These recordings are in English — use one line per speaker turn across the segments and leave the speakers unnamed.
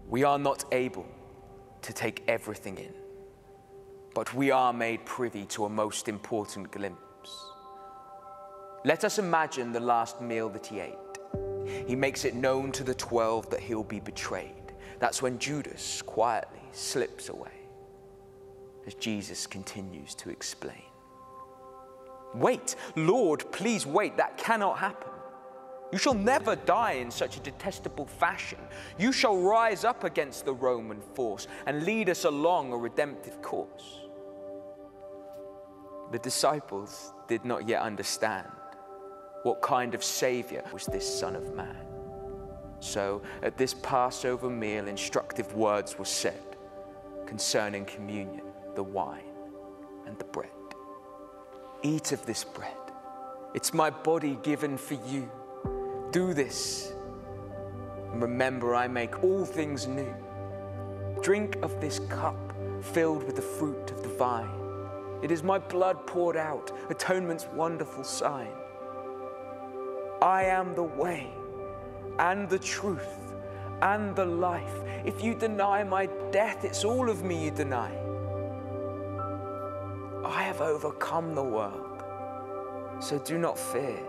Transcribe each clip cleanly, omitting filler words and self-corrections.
We are not able to take everything in, but we are made privy to a most important glimpse. Let us imagine the last meal that he ate. He makes it known to the 12 that he'll be betrayed. That's when Judas quietly slips away, as Jesus continues to explain. Wait, Lord, please wait, that cannot happen. You shall never die in such a detestable fashion. You shall rise up against the Roman force and lead us along a redemptive course. The disciples did not yet understand what kind of Savior was this Son of Man. So at this Passover meal, instructive words were said concerning communion, the wine and the bread. Eat of this bread. It's my body given for you. Do this, and remember I make all things new. Drink of this cup filled with the fruit of the vine. It is my blood poured out, atonement's wonderful sign. I am the way and the truth and the life. If you deny my death, it's all of me you deny. I have overcome the world, so do not fear.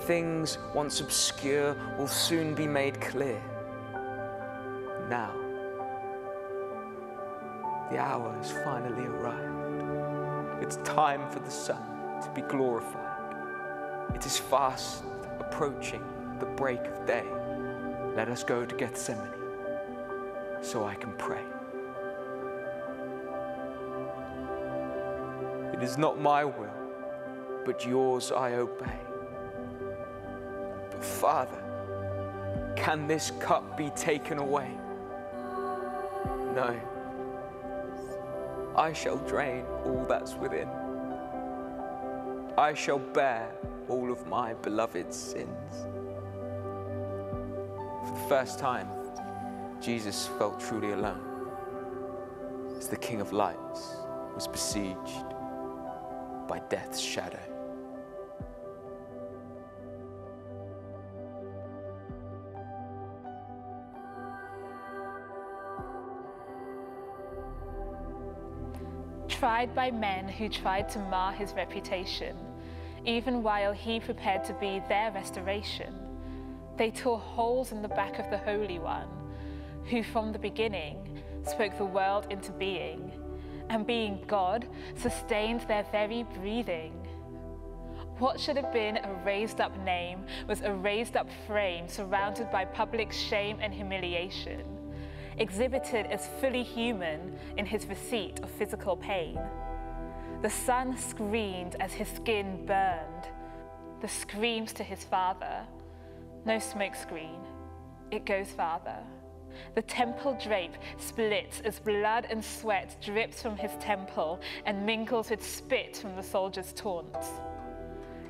Things once obscure will soon be made clear. Now, the hour has finally arrived. It's time for the Son to be glorified. It is fast approaching the break of day. Let us go to Gethsemane so I can pray. It is not my will, but yours I obey. But Father, can this cup be taken away? No. I shall drain all that's within. I shall bear all of my beloved's sins. For the first time, Jesus felt truly alone, as the King of Lights was besieged by death's shadow.
Tried by men who tried to mar his reputation, even while he prepared to be their restoration, they tore holes in the back of the Holy One, who from the beginning spoke the world into being, and being God, sustained their very breathing. What should have been a raised up name was a raised up frame surrounded by public shame and humiliation, exhibited as fully human in his receipt of physical pain. The Son screamed as his skin burned. The screams to his Father. No smoke screen, it goes farther. The temple drape splits as blood and sweat drips from his temple and mingles with spit from the soldier's taunts.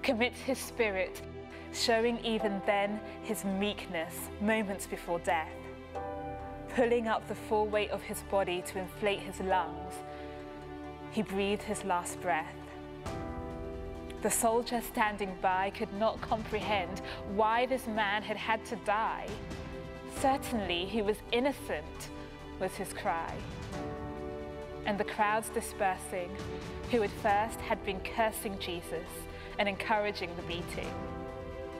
Commits his spirit, showing even then his meekness moments before death. Pulling up the full weight of his body to inflate his lungs, he breathed his last breath. The soldier standing by could not comprehend why this man had had to die. Certainly he was innocent, was his cry. And the crowds dispersing, who at first had been cursing Jesus and encouraging the beating,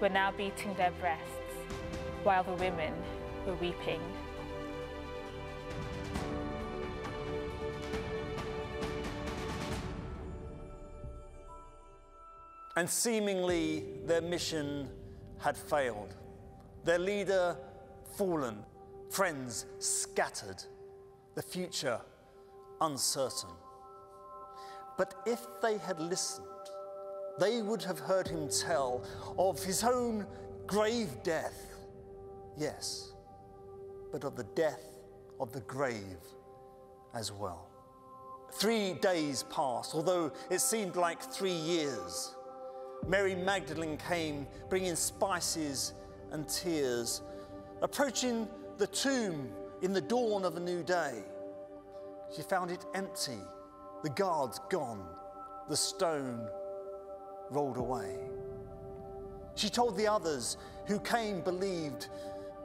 were now beating their breasts, while the women were weeping.
And seemingly their mission had failed. Their leader fallen, friends scattered, the future uncertain. But if they had listened, they would have heard him tell of his own grave death. Yes, but of the death of the grave as well. 3 days passed, although it seemed like 3 years. Mary Magdalene came, bringing spices and tears, approaching the tomb in the dawn of a new day. She found it empty, the guards gone, the stone rolled away. She told the others who came, believed,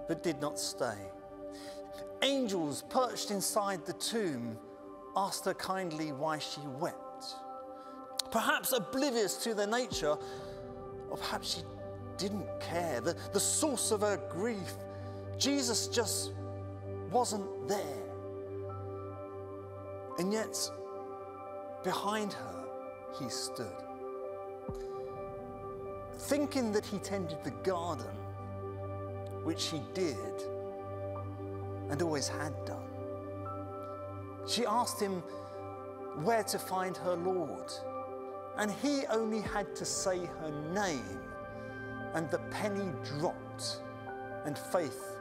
but did not stay. Angels perched inside the tomb asked her kindly why she wept. Perhaps oblivious to their nature, or perhaps she didn't care. The source of her grief, Jesus just wasn't there. And yet, behind her, he stood, thinking that he tended the garden, which he did and always had done. She asked him where to find her Lord, and he only had to say her name, and the penny dropped, and faith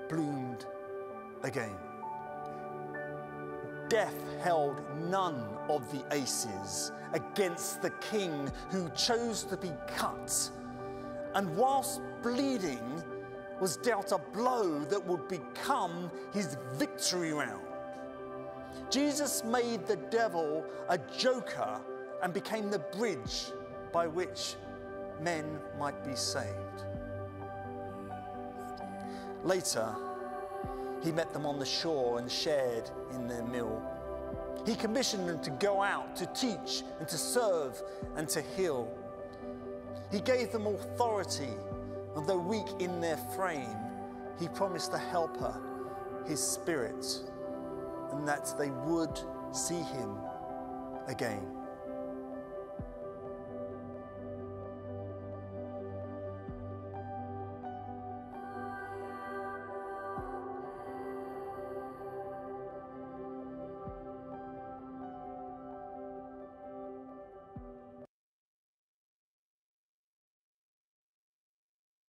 bloomed again. Death held none of the aces against the king who chose to be cut, and whilst bleeding was dealt a blow that would become his victory round. Jesus made the devil a joker and became the bridge by which men might be saved. Later, he met them on the shore and shared in their meal. He commissioned them to go out, to teach and to serve and to heal. He gave them authority, and though weak in their frame, he promised the helper, his Spirit, and that they would see him again.